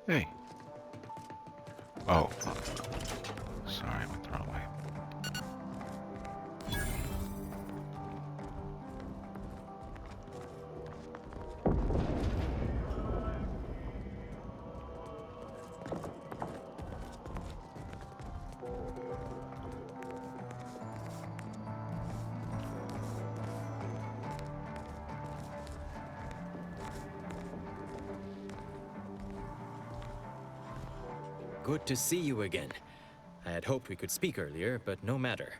Hey. Oh. Sorry, I went the wrong way. Good to see you again. I had hoped we could speak earlier, but no matter.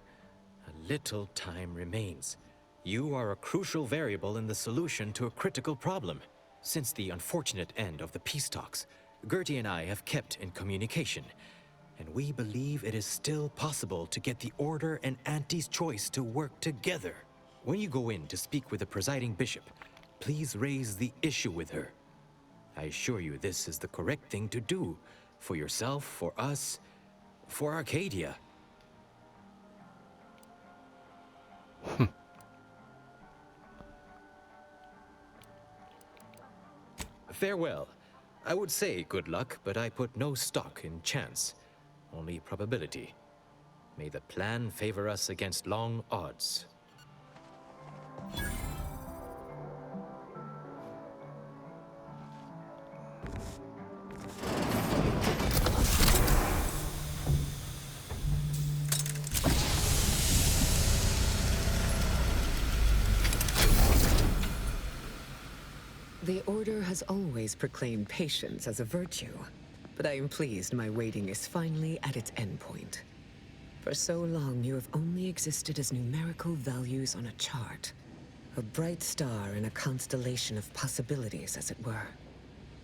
A little time remains. You are a crucial variable in the solution to a critical problem. Since the unfortunate end of the peace talks, Gertie and I have kept in communication, and we believe it is still possible to get the Order and Auntie's choice to work together. When you go in to speak with the presiding bishop, please raise the issue with her. I assure you this is the correct thing to do. For yourself, for us, for Arcadia. Farewell. I would say good luck, but I put no stock in chance, only probability. May the plan favor us against long odds. The Order has always proclaimed patience as a virtue, but I am pleased my waiting is finally at its endpoint. For so long, you have only existed as numerical values on a chart. A bright star in a constellation of possibilities, as it were.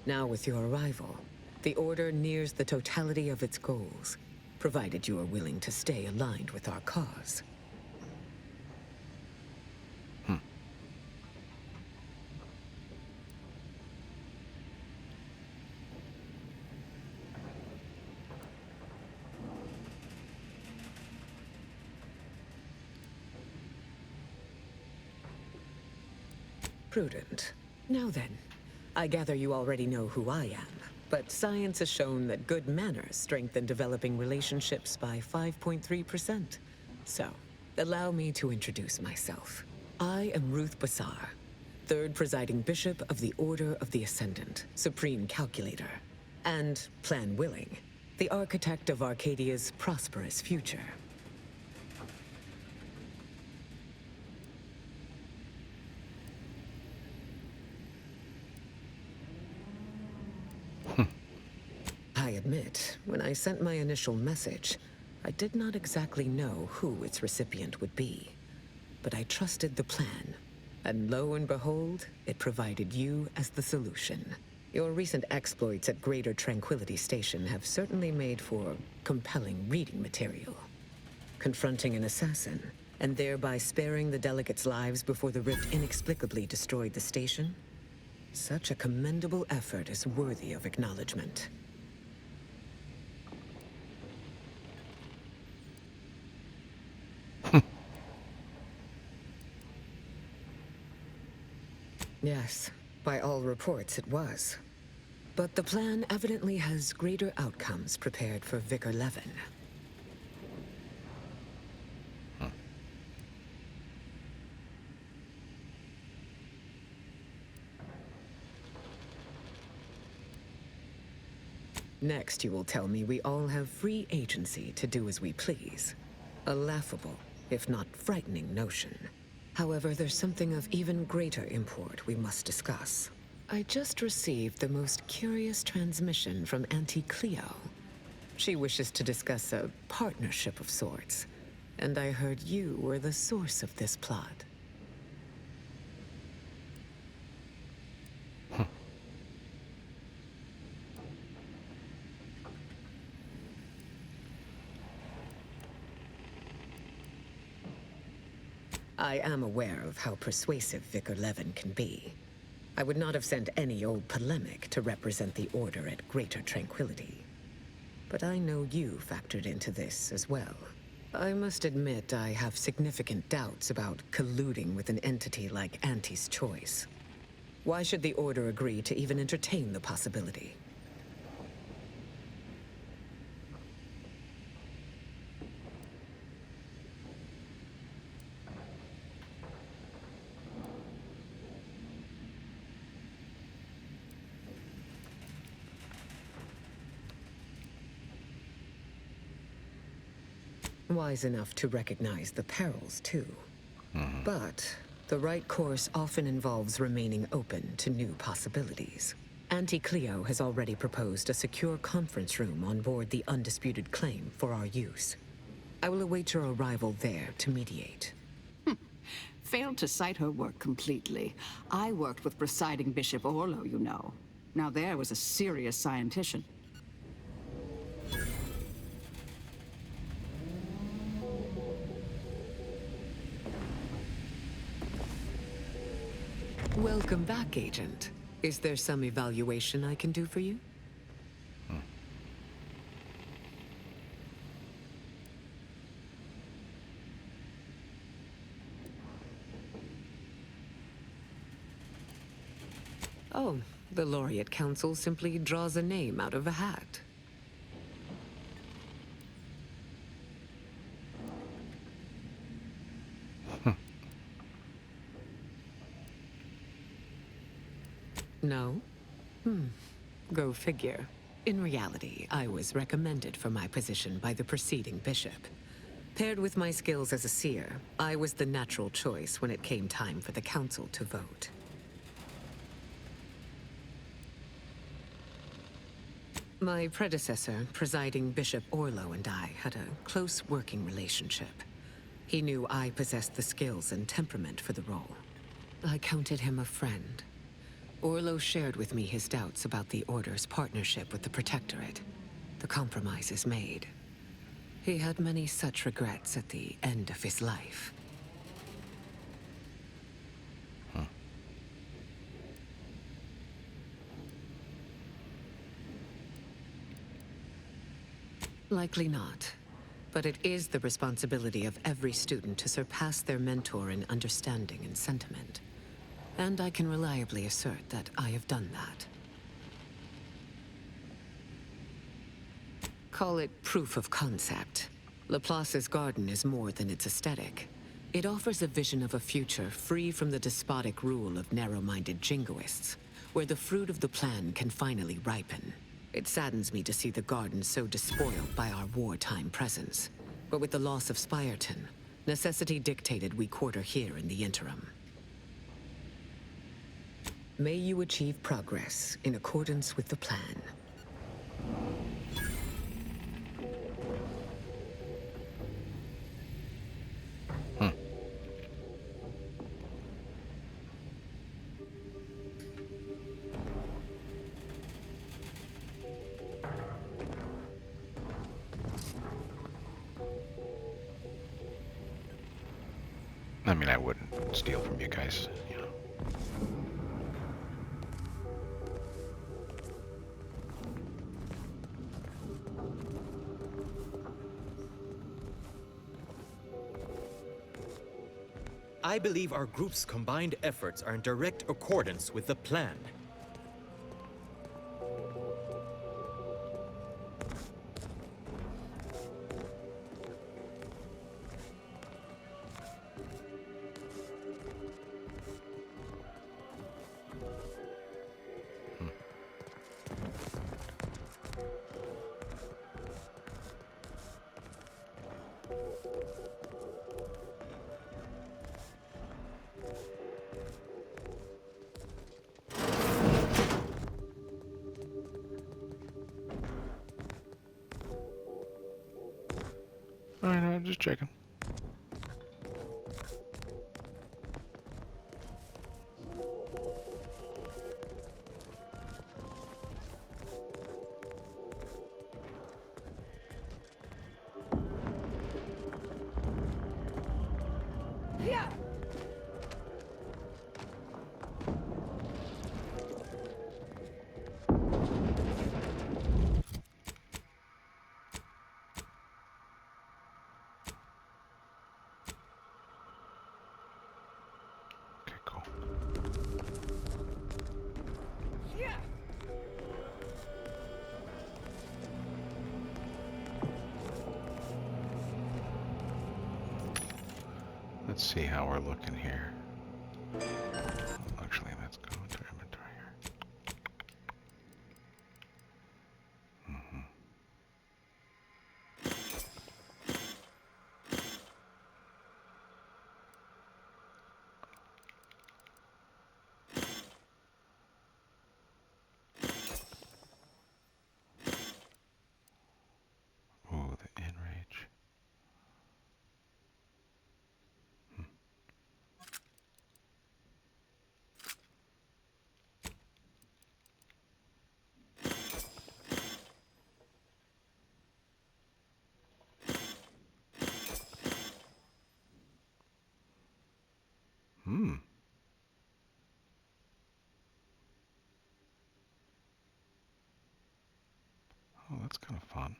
Now with your arrival, the Order nears the totality of its goals, provided you are willing to stay aligned with our cause. Prudent. Now then, I gather you already know who I am, but science has shown that good manners strengthen developing relationships by 5.3%. So, allow me to introduce myself. I am Ruth Bassar, third presiding bishop of the Order of the Ascendant, Supreme Calculator, and, plan willing, the architect of Arcadia's prosperous future. I admit, when I sent my initial message, I did not exactly know who its recipient would be. But I trusted the plan, and lo and behold, it provided you as the solution. Your recent exploits at Greater Tranquility Station have certainly made for compelling reading material. Confronting an assassin, and thereby sparing the delegates' lives before the rift inexplicably destroyed the station? Such a commendable effort is worthy of acknowledgement. Yes, by all reports it was. But the plan evidently has greater outcomes prepared for Vicar Levin. Next, you will tell me we all have free agency to do as we please. A laughable, if not frightening notion. However, there's something of even greater import we must discuss. I just received the most curious transmission from Auntie Cleo. She wishes to discuss a partnership of sorts, and I heard you were the source of this plot. I am aware of how persuasive Vicar Levin can be. I would not have sent any old polemic to represent the Order at Greater Tranquility. But I know you factored into this as well. I must admit I have significant doubts about colluding with an entity like Auntie's Choice. Why should the Order agree to even entertain the possibility? Wise enough to recognize the perils, too. But the right course often involves remaining open to new possibilities. Auntie Cleo has already proposed a secure conference room on board the Undisputed Claim for our use. I will await your arrival there to mediate. Failed to cite her work completely. I worked with presiding Bishop Orlo, you know. Now there was a serious scientician. Welcome back, Agent. Is there some evaluation I can do for you? Oh, the Laureate Council simply draws a name out of a hat. No? Go figure. In reality, I was recommended for my position by the preceding bishop. Paired with my skills as a seer, I was the natural choice when it came time for the council to vote. My predecessor, presiding Bishop Orlo, and I had a close working relationship. He knew I possessed the skills and temperament for the role. I counted him a friend. Orlo shared with me his doubts about the Order's partnership with the Protectorate, the compromises made. He had many such regrets at the end of his life. Likely not. But it is the responsibility of every student to surpass their mentor in understanding and sentiment. And I can reliably assert that I have done that. Call it proof of concept. Laplace's garden is more than its aesthetic. It offers a vision of a future free from the despotic rule of narrow-minded jingoists, where the fruit of the plan can finally ripen. It saddens me to see the garden so despoiled by our wartime presence. But with the loss of Spirton, necessity dictated we quarter here in the interim. May you achieve progress in accordance with the plan. I mean, I wouldn't steal from you guys, you know. I believe our group's combined efforts are in direct accordance with the plan. Alright, I'm just checking. Okay, cool. Let's see how we're looking here. Actually, let's go into inventory here. that's kind of fun.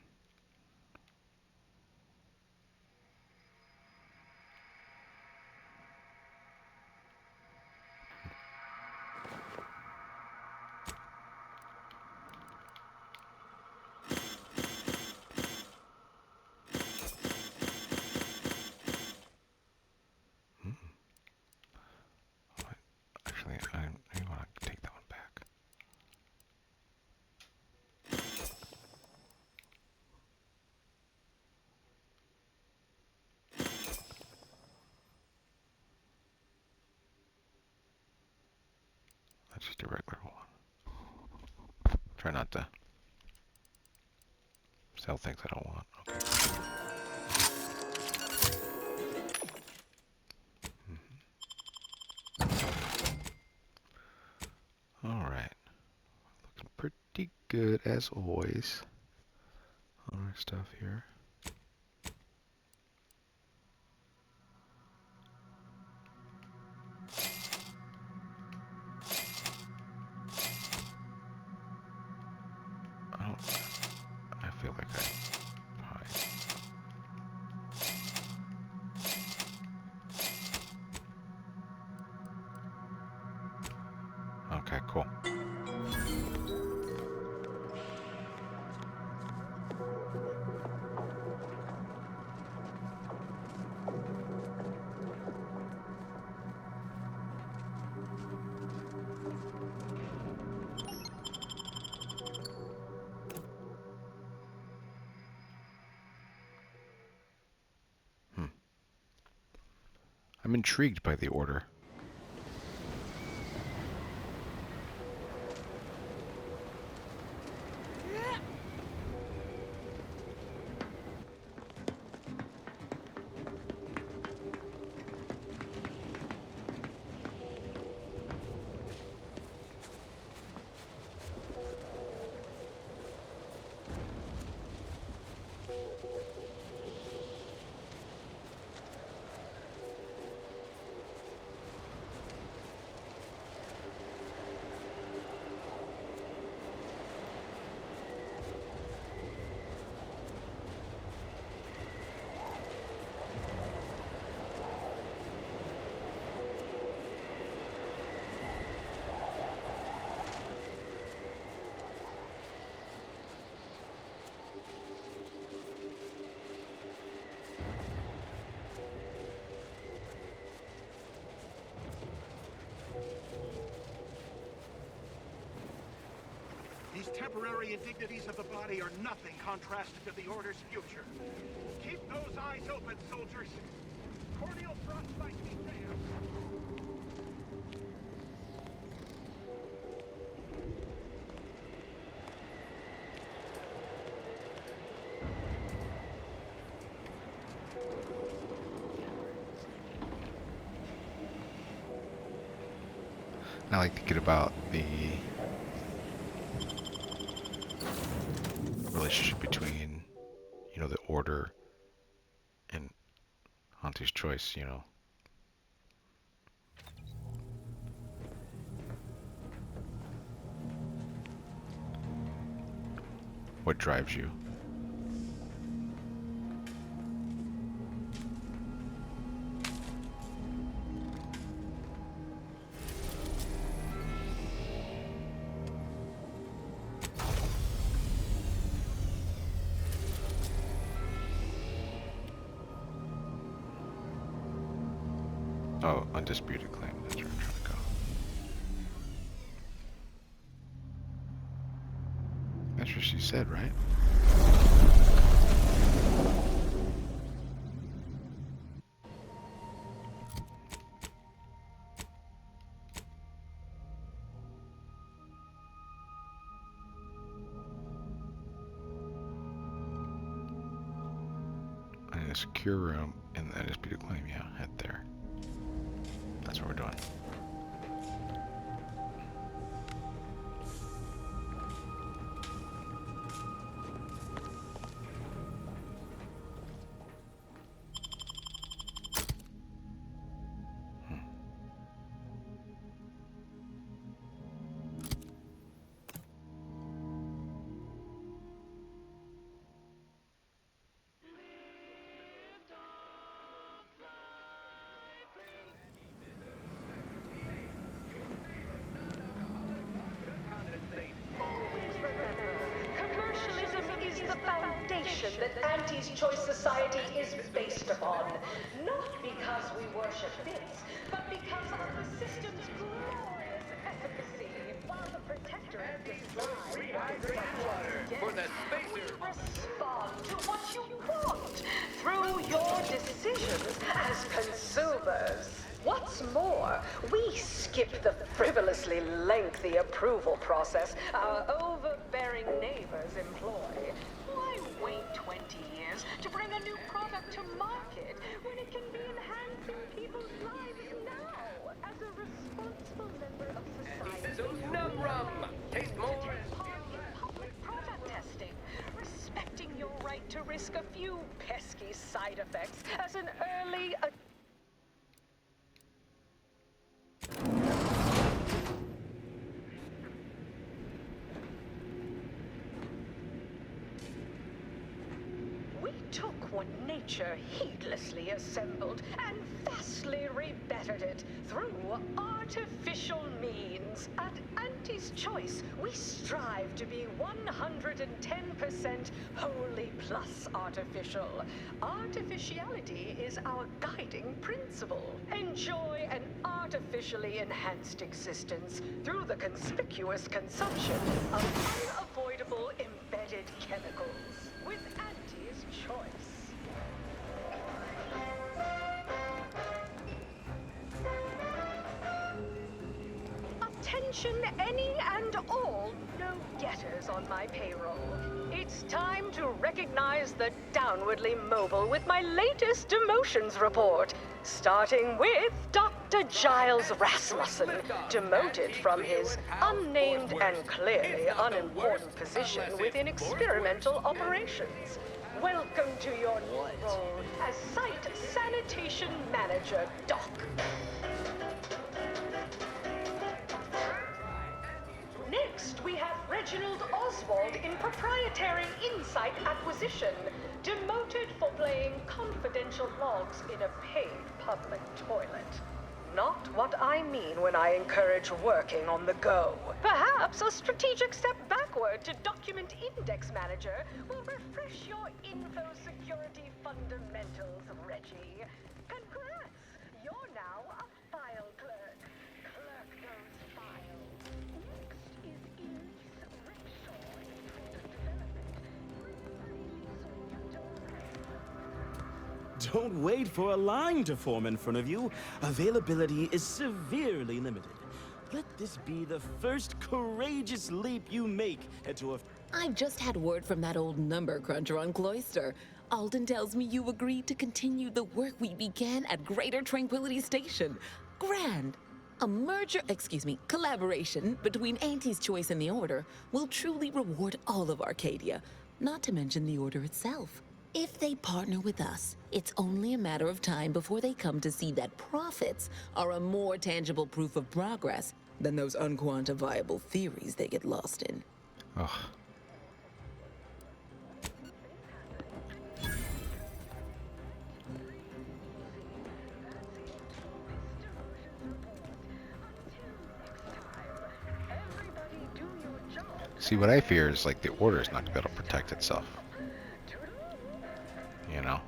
Actually, I want to take that one back. That's just a regular one. Try not to sell things I don't want. Okay. Alright. Looking pretty good as always on our stuff here. I feel like okay, cool. I'm intrigued by the order. These temporary indignities of the body are nothing contrasted to the Order's future. Keep those eyes open, soldiers. Corneal frostbite be damned. I like to get about the relationship between, you know, the Order and Auntie's choice, you know. What drives you? Oh, undisputed claim. That's where I'm trying to go. That's what she said, right? In a secure room in the undisputed claim, yeah, head there. That's what we're doing. the foundation that Auntie's Choice Society is based upon. Not because we worship bits, but because of the system's glorious efficacy. While the Protectorate decides For the spacer. respond to what you want through your decisions as consumers. What's more, we skip the frivolously lengthy approval process our overbearing neighbors employ. Why wait 20 years to bring a new product to market when it can be enhancing people's lives now as a responsible member of society? So num rum. Taste more. Public product testing, respecting your right to risk a few pesky side effects as an early We took what nature heedlessly assembled and vastly rebettered it through artificial means. At Auntie's Choice, we strive to be 110% wholly plus artificial. Artificiality is our guiding principle. Enjoy an artificially enhanced existence through the conspicuous consumption of unavoidable embedded chemicals. With Auntie's Choice. Attention any and all no-getters on my payroll. It's time to recognize the downwardly mobile with my latest demotions report. Starting with Dr. Giles Rasmussen, demoted from his unnamed and clearly unimportant position within experimental operations. Welcome to your new role as Site Sanitation Manager, Doc. Next, we have Reginald Oswald in Proprietary Insight Acquisition, demoted for playing confidential logs in a paid public toilet. Not what I mean when I encourage working on the go. Perhaps a strategic step backward to Document Index Manager will refresh your info security fundamentals, Reggie. Congrats! You're now a file clerk. Clerk those files. Next is Elise Rickshaw in product development. Don't wait for a line to form in front of you. Availability is severely limited. Let this be the first courageous leap you make into a... I just had word from that old number cruncher on Cloister. Alden tells me you agreed to continue the work we began at Greater Tranquility Station. Grand! A collaboration between Auntie's Choice and the Order will truly reward all of Arcadia, not to mention the Order itself. If they partner with us, it's only a matter of time before they come to see that profits are a more tangible proof of progress than those unquantifiable theories they get lost in. Ugh. See, what I fear is like the Order's not gonna be able to protect itself. You know?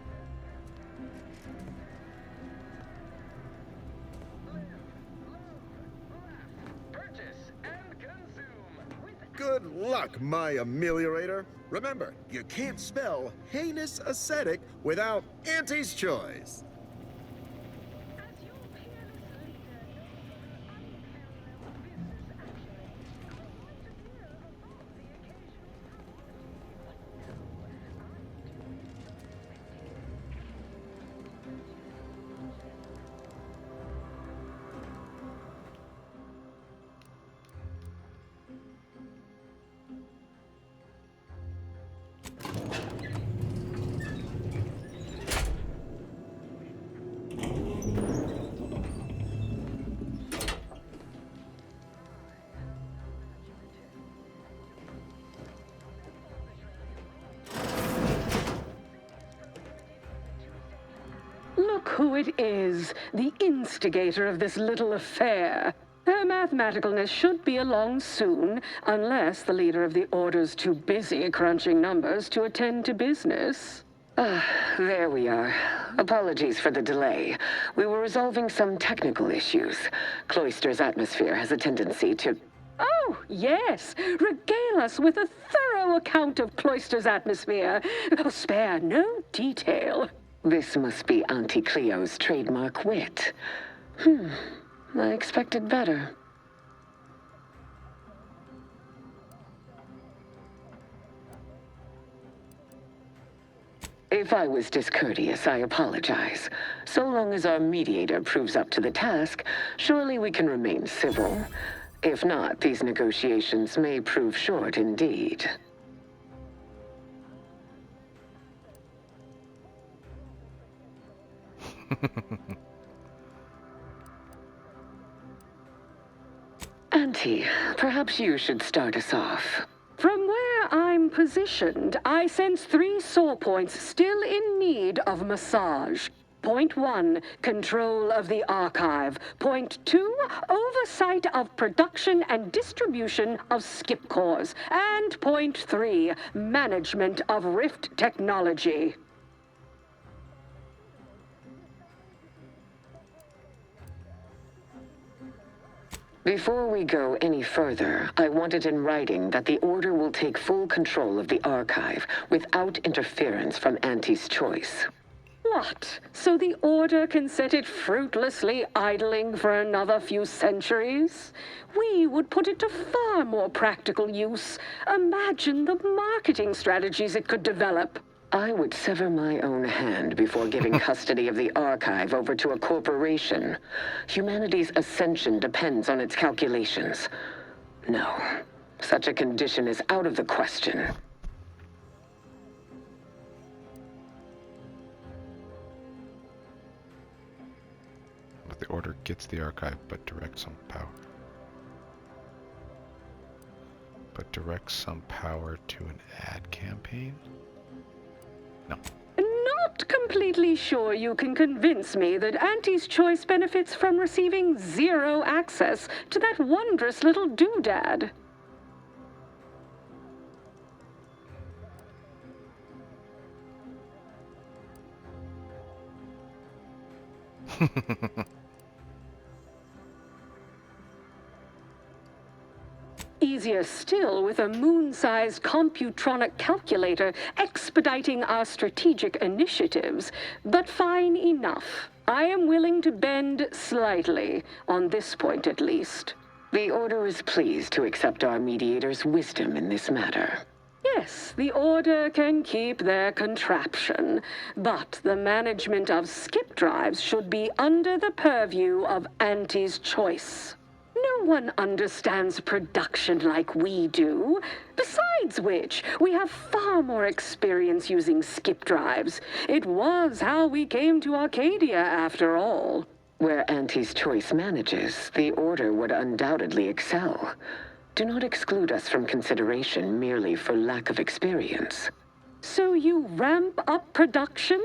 Good luck, my ameliorator. Remember, you can't spell heinous ascetic without Auntie's Choice. Look who it is, the instigator of this little affair. Her mathematicalness should be along soon, unless the leader of the Order's too busy crunching numbers to attend to business. There we are. Apologies for the delay. We were resolving some technical issues. Cloister's atmosphere has a tendency to... Oh, yes. Regale us with a thorough account of Cloister's atmosphere. Oh, spare no detail. This must be Auntie Cleo's trademark wit. I expected better. If I was discourteous, I apologize. So long as our mediator proves up to the task, surely we can remain civil. If not, these negotiations may prove short indeed. Auntie, perhaps you should start us off. From where I'm positioned, I sense 3 sore points still in need of massage. Point 1, control of the archive. Point 2, oversight of production and distribution of skip cores. And point 3, management of Rift technology. Before we go any further, I want it in writing that the Order will take full control of the archive without interference from Auntie's choice. What? So the Order can set it fruitlessly idling for another few centuries? We would put it to far more practical use. Imagine the marketing strategies it could develop. I would sever my own hand before giving custody of the archive over to a corporation. Humanity's ascension depends on its calculations. No, such a condition is out of the question. The Order gets the archive, but directs some power. To an ad campaign? No. Not completely sure you can convince me that Auntie's choice benefits from receiving 0 access to that wondrous little doodad. Easier still with a moon-sized computronic calculator expediting our strategic initiatives. But fine enough. I am willing to bend slightly, on this point at least. The Order is pleased to accept our mediator's wisdom in this matter. Yes, the Order can keep their contraption, but the management of skip drives should be under the purview of Auntie's choice. No one understands production like we do. Besides which, we have far more experience using skip drives. It was how we came to Arcadia, after all. Where Auntie's choice manages, the Order would undoubtedly excel. Do not exclude us from consideration merely for lack of experience. So you ramp up production?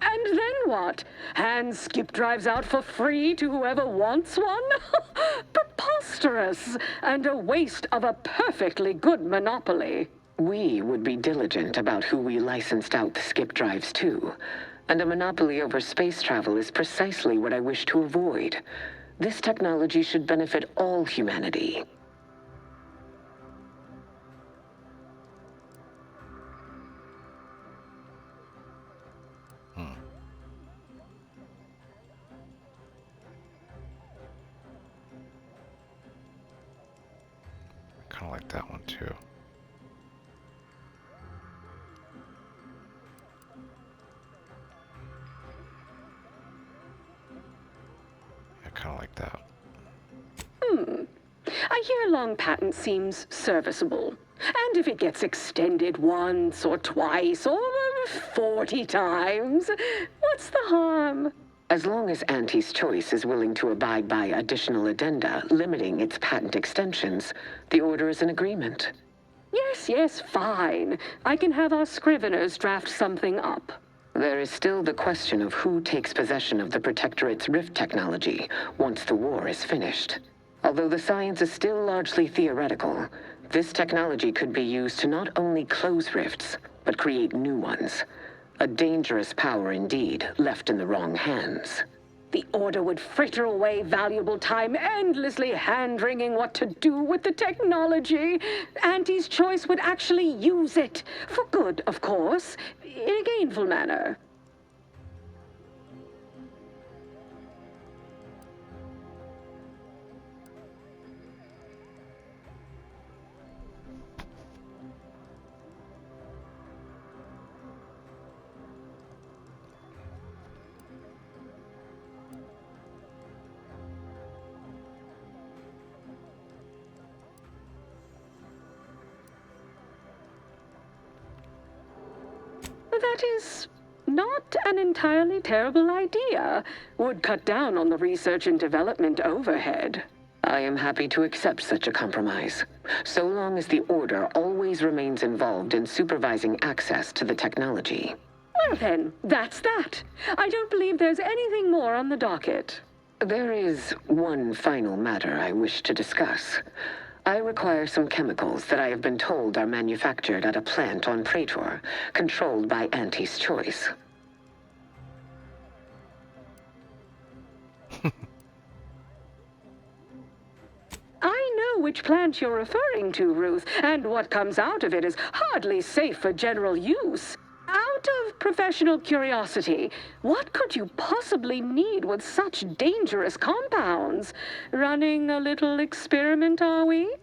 And then what? Hand skip drives out for free to whoever wants one? Preposterous, and a waste of a perfectly good monopoly. We would be diligent about who we licensed out the skip drives to. And a monopoly over space travel is precisely what I wish to avoid. This technology should benefit all humanity. Kind of like that one too. I kind of like that. A year-long patent seems serviceable. And if it gets extended once or twice or 40 times, what's the harm? As long as Auntie's choice is willing to abide by additional addenda limiting its patent extensions, the Order is in agreement. Yes, fine. I can have our scriveners draft something up. There is still the question of who takes possession of the Protectorate's rift technology once the war is finished. Although the science is still largely theoretical, this technology could be used to not only close rifts, but create new ones. A dangerous power indeed, left in the wrong hands. The Order would fritter away valuable time endlessly hand-wringing what to do with the technology. Auntie's choice would actually use it. For good, of course. In a gainful manner. That is not an entirely terrible idea. Would cut down on the research and development overhead. I am happy to accept such a compromise, so long as the Order always remains involved in supervising access to the technology. Well then, that's that. I don't believe there's anything more on the docket. There is one final matter I wish to discuss. I require some chemicals that I have been told are manufactured at a plant on Praetor, controlled by Auntie's choice. I know which plant you're referring to, Ruth, and what comes out of it is hardly safe for general use. Out of professional curiosity, what could you possibly need with such dangerous compounds? Running a little experiment, are we?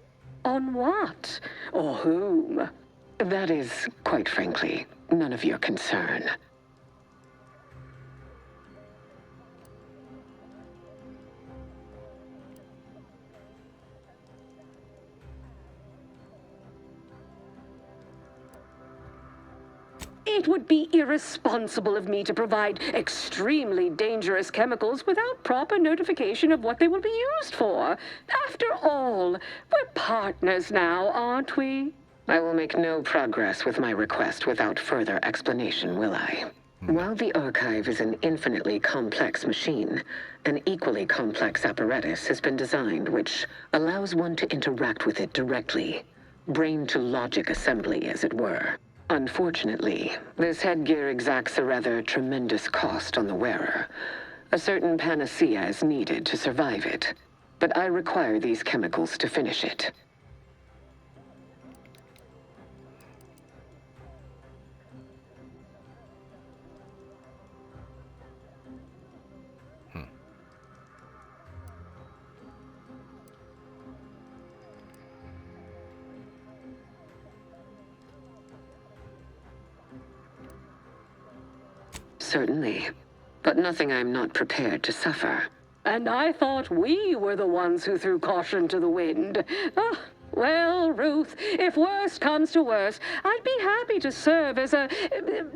On what? Or whom? That is, quite frankly, none of your concern. It would be irresponsible of me to provide extremely dangerous chemicals without proper notification of what they will be used for. After all, we're partners now, aren't we? I will make no progress with my request without further explanation, will I? While the Archive is an infinitely complex machine, an equally complex apparatus has been designed which allows one to interact with it directly. Brain-to-logic assembly, as it were. Unfortunately, this headgear exacts a rather tremendous cost on the wearer. A certain panacea is needed to survive it, but I require these chemicals to finish it. Certainly, but nothing I'm not prepared to suffer. And I thought we were the ones who threw caution to the wind. Ah, well, Ruth, if worst comes to worst, I'd be happy to serve as a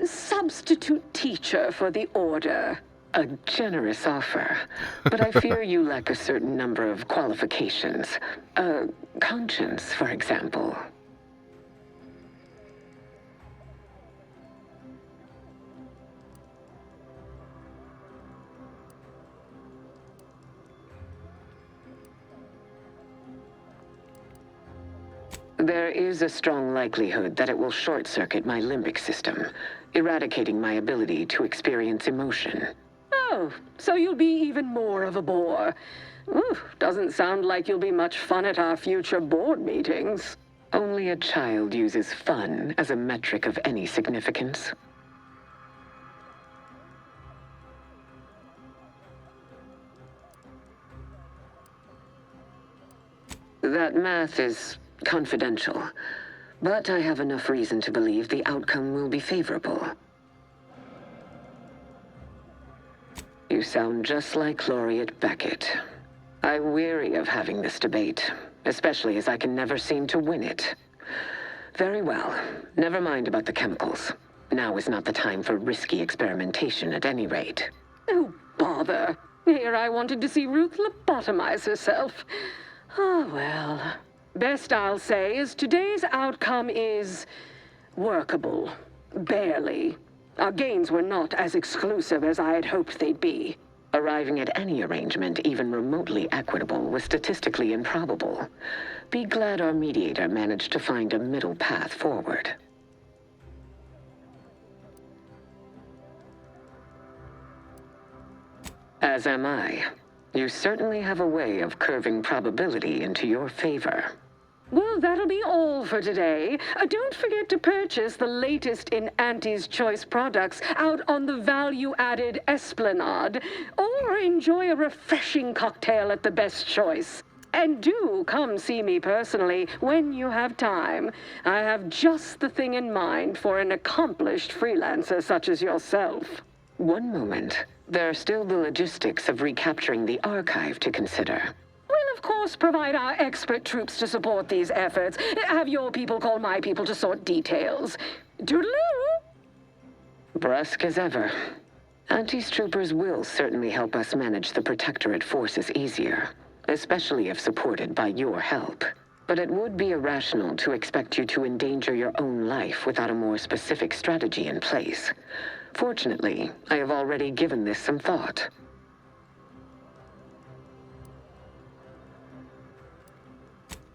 substitute teacher for the Order. A generous offer, but I fear you lack a certain number of qualifications. Conscience, for example. There is a strong likelihood that it will short-circuit my limbic system, eradicating my ability to experience emotion. Oh, so you'll be even more of a bore. Ooh, doesn't sound like you'll be much fun at our future board meetings. Only a child uses fun as a metric of any significance. That math is confidential, but I have enough reason to believe the outcome will be favorable. You sound just like Laureate Beckett. I'm weary of having this debate, especially as I can never seem to win it. Very well. Never mind about the chemicals. Now is not the time for risky experimentation at any rate. Oh, bother. Here I wanted to see Ruth lobotomize herself. Oh, well. Best I'll say is today's outcome is workable. Barely. Our gains were not as exclusive as I had hoped they'd be. Arriving at any arrangement even remotely equitable was statistically improbable. Be glad our mediator managed to find a middle path forward. As am I. You certainly have a way of curving probability into your favor. Well, that'll be all for today. Don't forget to purchase the latest in Auntie's Choice products out on the value-added Esplanade, or enjoy a refreshing cocktail at the Best Choice. And do come see me personally when you have time. I have just the thing in mind for an accomplished freelancer such as yourself. One moment. There are still the logistics of recapturing the archive to consider. We'll of course provide our expert troops to support these efforts. Have your people call my people to sort details. Toodaloo! Brusque as ever. Auntie's troopers will certainly help us manage the Protectorate forces easier, especially if supported by your help. But it would be irrational to expect you to endanger your own life without a more specific strategy in place. Fortunately, I have already given this some thought.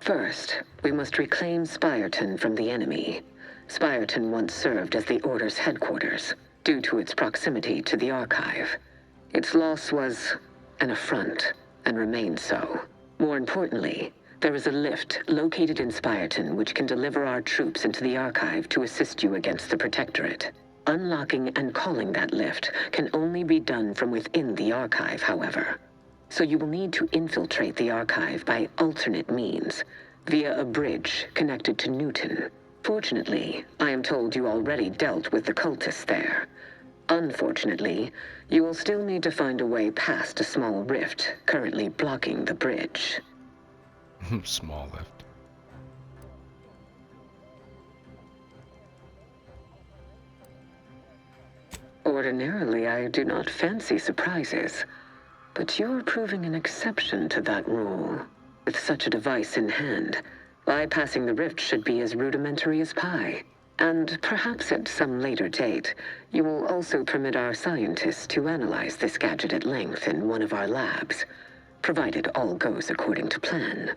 First, we must reclaim Spireton from the enemy. Spireton once served as the Order's headquarters, due to its proximity to the Archive. Its loss was an affront, and remains so. More importantly, there is a lift located in Spireton which can deliver our troops into the Archive to assist you against the Protectorate. Unlocking and calling that lift can only be done from within the Archive, however. So you will need to infiltrate the Archive by alternate means, via a bridge connected to Newton. Fortunately, I am told you already dealt with the cultists there. Unfortunately, you will still need to find a way past a small rift currently blocking the bridge. Small lift. Ordinarily, I do not fancy surprises, but you're proving an exception to that rule. With such a device in hand, bypassing the rift should be as rudimentary as pie. And perhaps at some later date, you will also permit our scientists to analyze this gadget at length in one of our labs, provided all goes according to plan.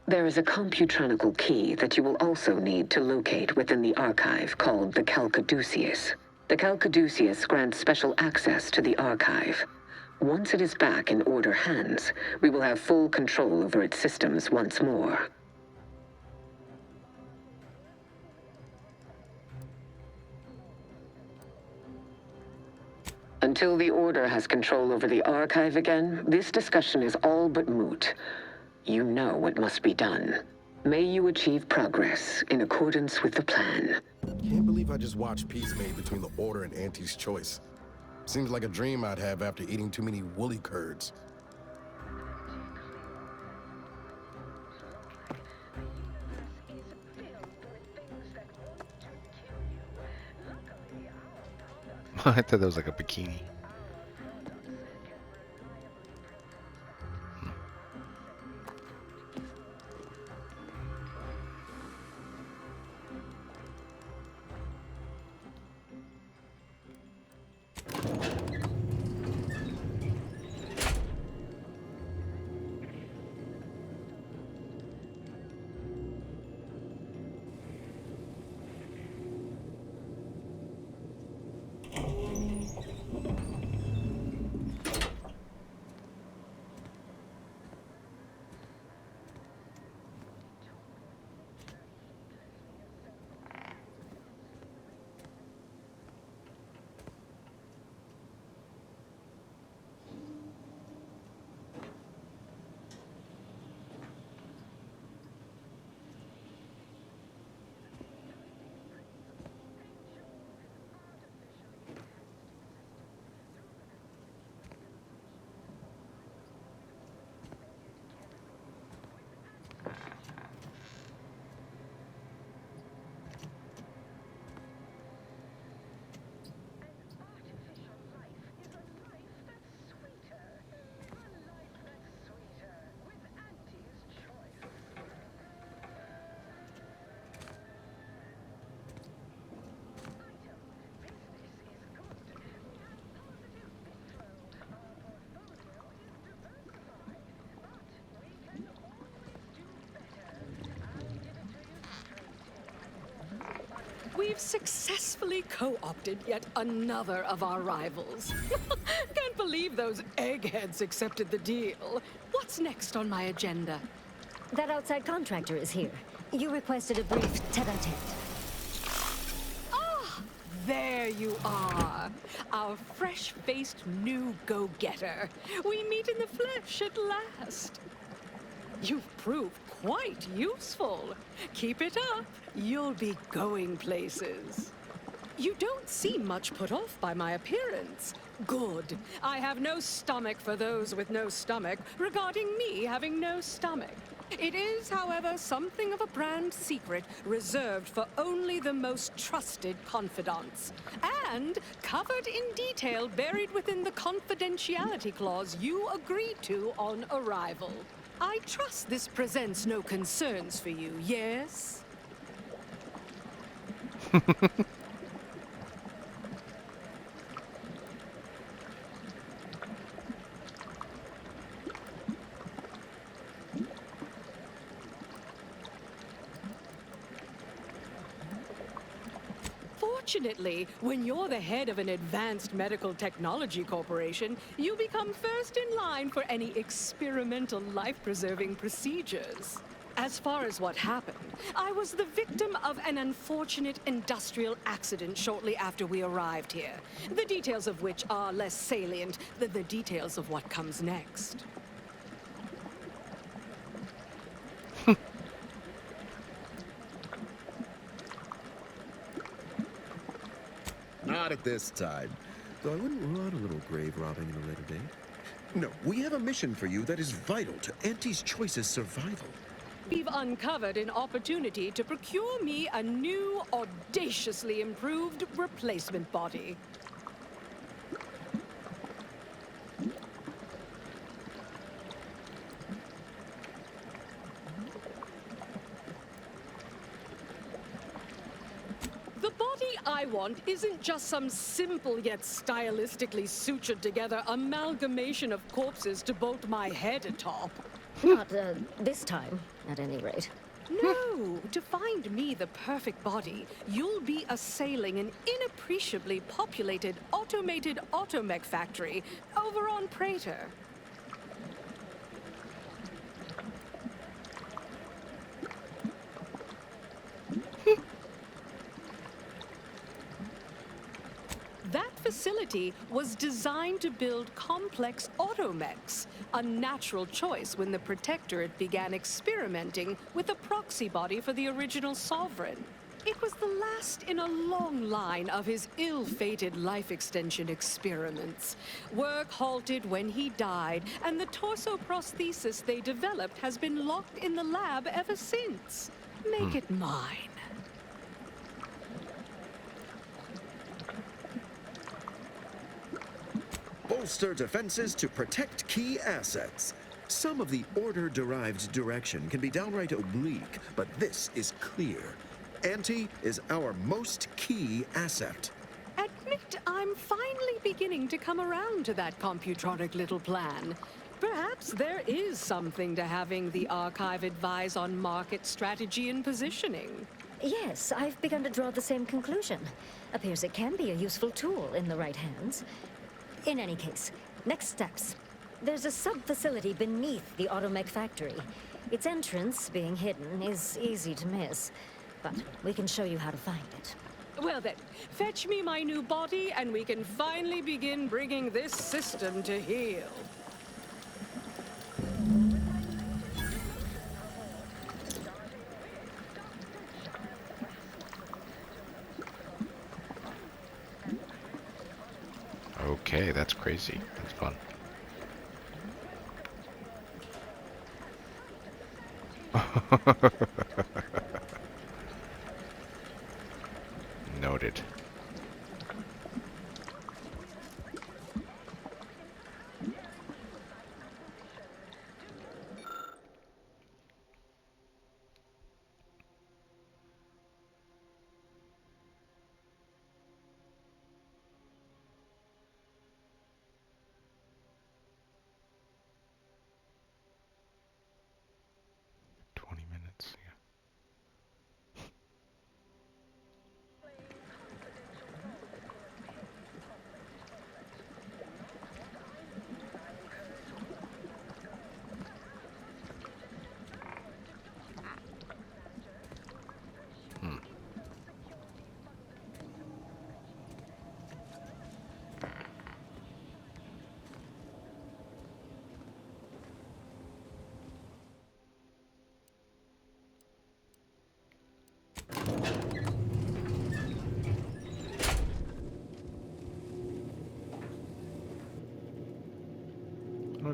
There is a computronical key that you will also need to locate within the archive called the Calcaduceus. The Calcaduceus grants special access to the archive. Once it is back in Order hands, we will have full control over its systems once more. Until the Order has control over the archive again, this discussion is all but moot. You know what must be done. May you achieve progress in accordance with the plan. Can't believe I just watched peace made between the Order and Auntie's Choice. Seems like a dream I'd have after eating too many woolly curds. I thought that was like a bikini. We've successfully co-opted yet another of our rivals. Can't believe those eggheads accepted the deal. What's next on my agenda? That outside contractor is here. You requested a brief tete-a-tete. Ah, there you are. Our fresh-faced new go-getter. We meet in the flesh at last. You've proved quite useful. Keep it up. You'll be going places. You don't seem much put off by my appearance. Good. I have no stomach for those with no stomach regarding me having no stomach. It is, however, something of a brand secret reserved for only the most trusted confidants. And covered in detail buried within the confidentiality clause you agreed to on arrival. I trust this presents no concerns for you, yes? Fortunately, when you're the head of an advanced medical technology corporation, you become first in line for any experimental life-preserving procedures. As far as what happened, I was the victim of an unfortunate industrial accident shortly after we arrived here, the details of which are less salient than the details of what comes next. Not at this time. Though I wouldn't rule out a little grave robbing in a later date. No, we have a mission for you that is vital to Auntie's Choice's survival. We've uncovered an opportunity to procure me a new, audaciously improved replacement body. The body I want isn't just some simple yet stylistically sutured together amalgamation of corpses to bolt my head atop. Not this time, at any rate. No, to find me the perfect body, you'll be assailing an inappreciably populated automated automech factory over on Prater. That facility was designed to build complex automechs, a natural choice when the Protectorate began experimenting with a proxy body for the original Sovereign. It was the last in a long line of his ill-fated life extension experiments. Work halted when he died, and the torso prosthesis they developed has been locked in the lab ever since. Make it mine. Bolster defenses to protect key assets. Some of the order-derived direction can be downright oblique, but this is clear. Auntie is our most key asset. Admit I'm finally beginning to come around to that computronic little plan. Perhaps there is something to having the archive advise on market strategy and positioning. Yes, I've begun to draw the same conclusion. Appears it can be a useful tool in the right hands. In any case, next steps. There's a sub-facility beneath the automech factory. Its entrance, being hidden, is easy to miss. But we can show you how to find it. Well then, fetch me my new body and we can finally begin bringing this system to heel. Okay, that's crazy. That's fun. Noted.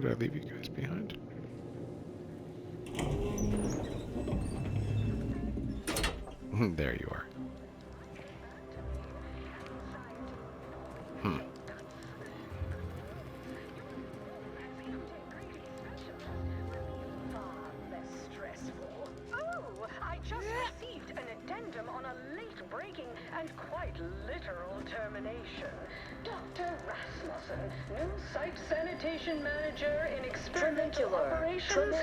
did I leave you guys behind? There you are. Oh, I just received an addendum on a late-breaking and quite literal termination. Dr. Rasmussen, new site sanitation manager in experimental operations,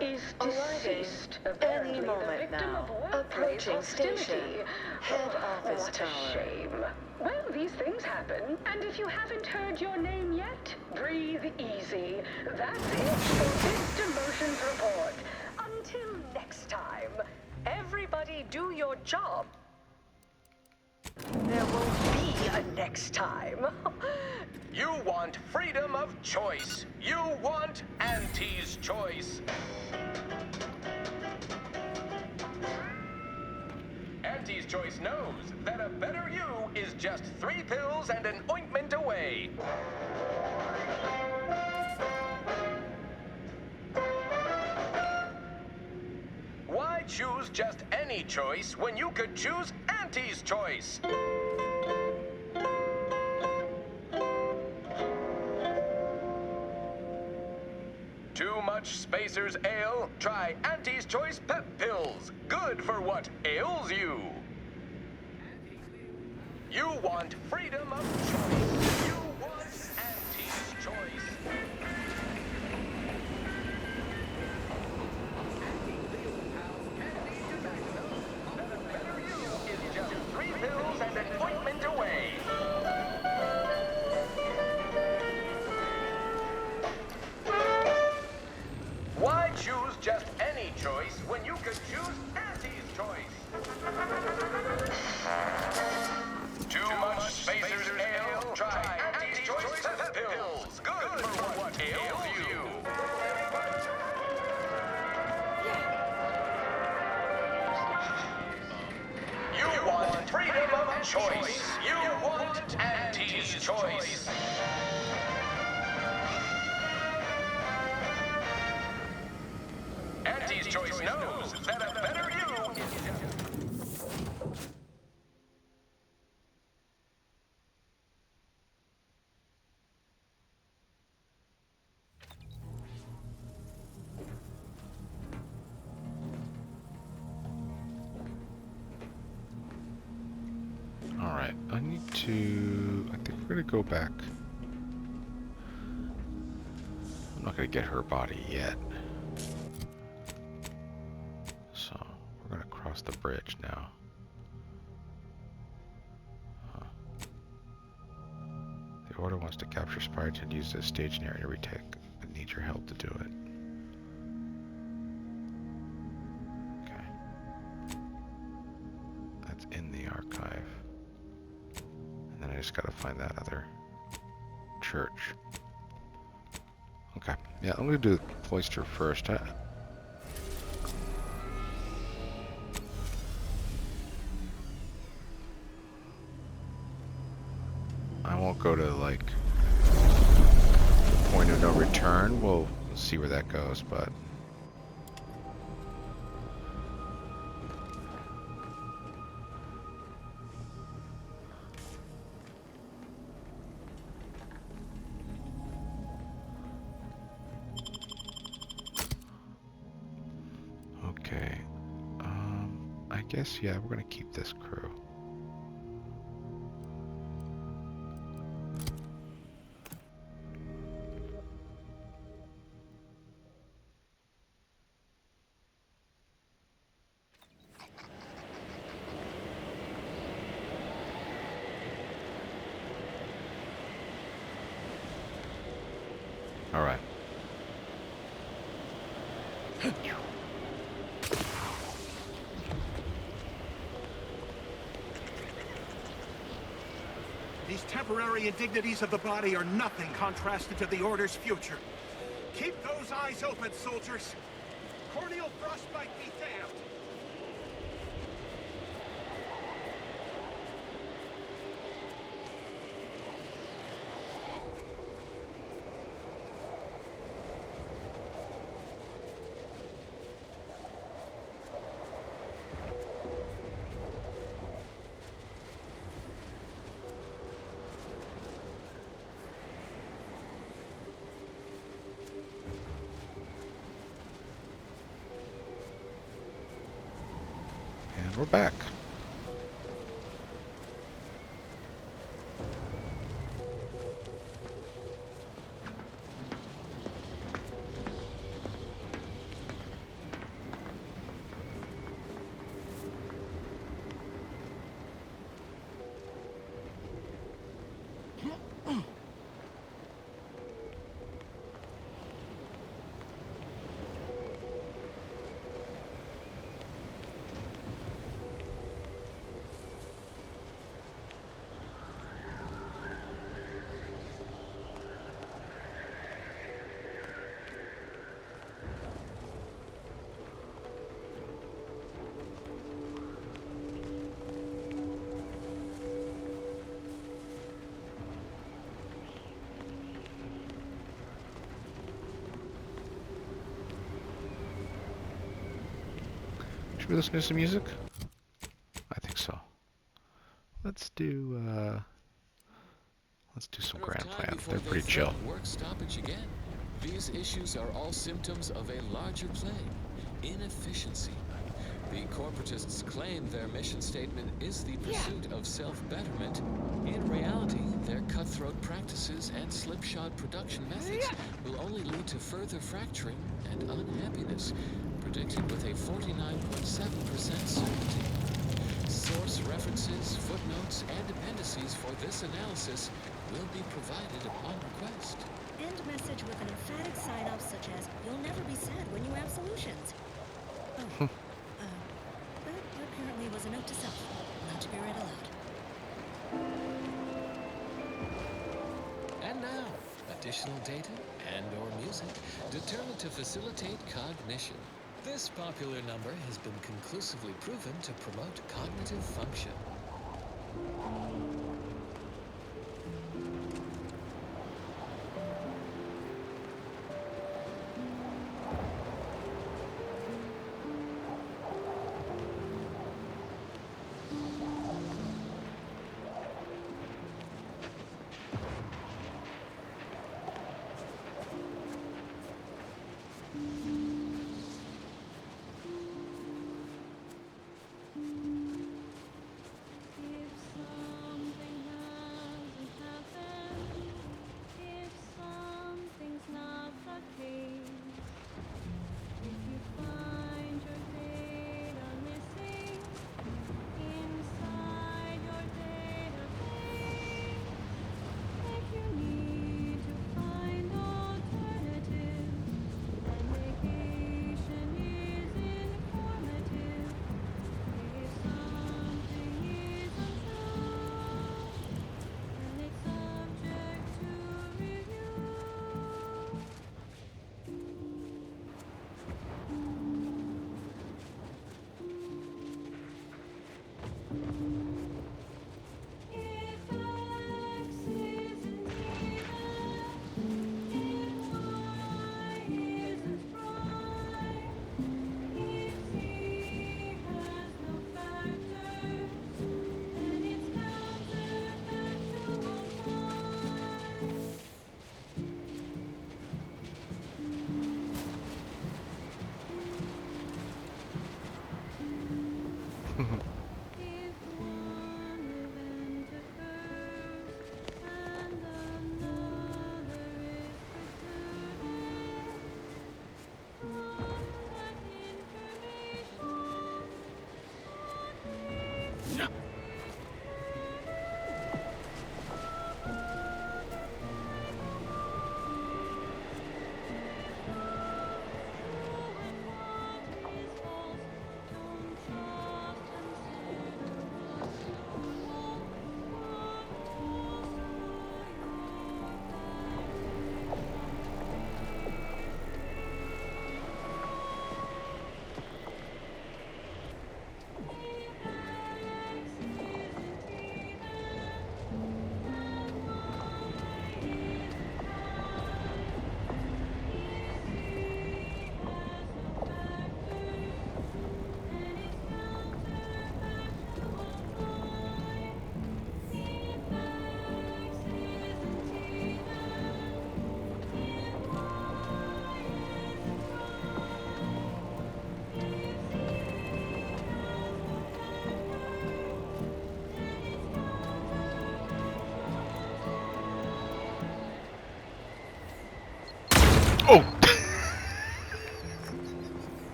is deceased. Apparently any moment the victim now. of workplace Approaching hostility. station. Head office What tower. a shame. Well, these things happen, and if you haven't heard your name yet, breathe easy. That's it for this demotions report. Until next time, everybody do your job. There won't be a next time. You want freedom of choice. You want Auntie's choice. Auntie's choice knows that a better you is just 3 pills and an ointment away. Why choose just any choice when you could choose Auntie's choice? Too much Spacer's Ale? Try Auntie's Choice Pep Pills. Good for what ails you. You want freedom of choice. You want Auntie's choice. That a better you is just 3 pills and an ointment away. Why choose just any choice when you could choose Auntie's choice? Too much Spacer's Ale? Try Auntie's Choice Pep Pills. Good for what ails you. You want freedom of choice. You want Auntie's choice. Auntie's choice knows that a better you is just... Alright, I need to... I think we're gonna go back. I'm not gonna get her body yet. So, we're gonna cross the bridge now. The Order wants to capture Spire and use this staging area to retake, but need your help to do it. Okay. That's in the archive. And then I just gotta find that other church. Okay, yeah, I'm gonna do the cloister first. I won't go to, like, the point of no return. We'll see where that goes, but... Okay. I guess, yeah, we're gonna keep this crew. All right. These temporary indignities of the body are nothing contrasted to the Order's future. Keep those eyes open, soldiers. Corneal frostbite be damned. And we're back. Should we listen to some music? I think so. Let's do some Grand Plan. They're pretty chill. Work stoppage again. These issues are all symptoms of a larger plague: inefficiency. The corporatists claim their mission statement is the pursuit of self-betterment. In reality, their cutthroat practices and slipshod production methods will only lead to further fracturing and unhappiness, predicted with a 49.7% certainty. Source references, footnotes, and appendices for this analysis will be provided upon request. End message with an emphatic sign-off such as, "You'll never be sad when you have solutions." Oh, that apparently was a note to self, not to be read aloud. And now, additional data and/or music determined to facilitate cognition. This popular number has been conclusively proven to promote cognitive function.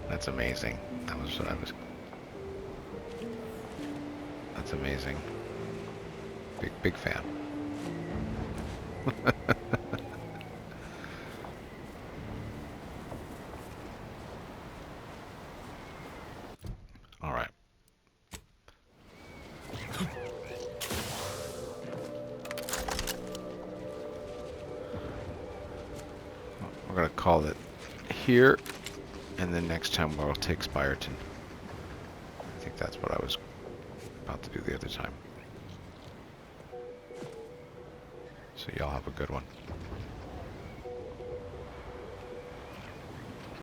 That's amazing. That was what I was... That's amazing. Big fan. All right. We're gonna call it here, and then next time we'll take Spyreton. I think that's what I was about to do the other time. So y'all have a good one.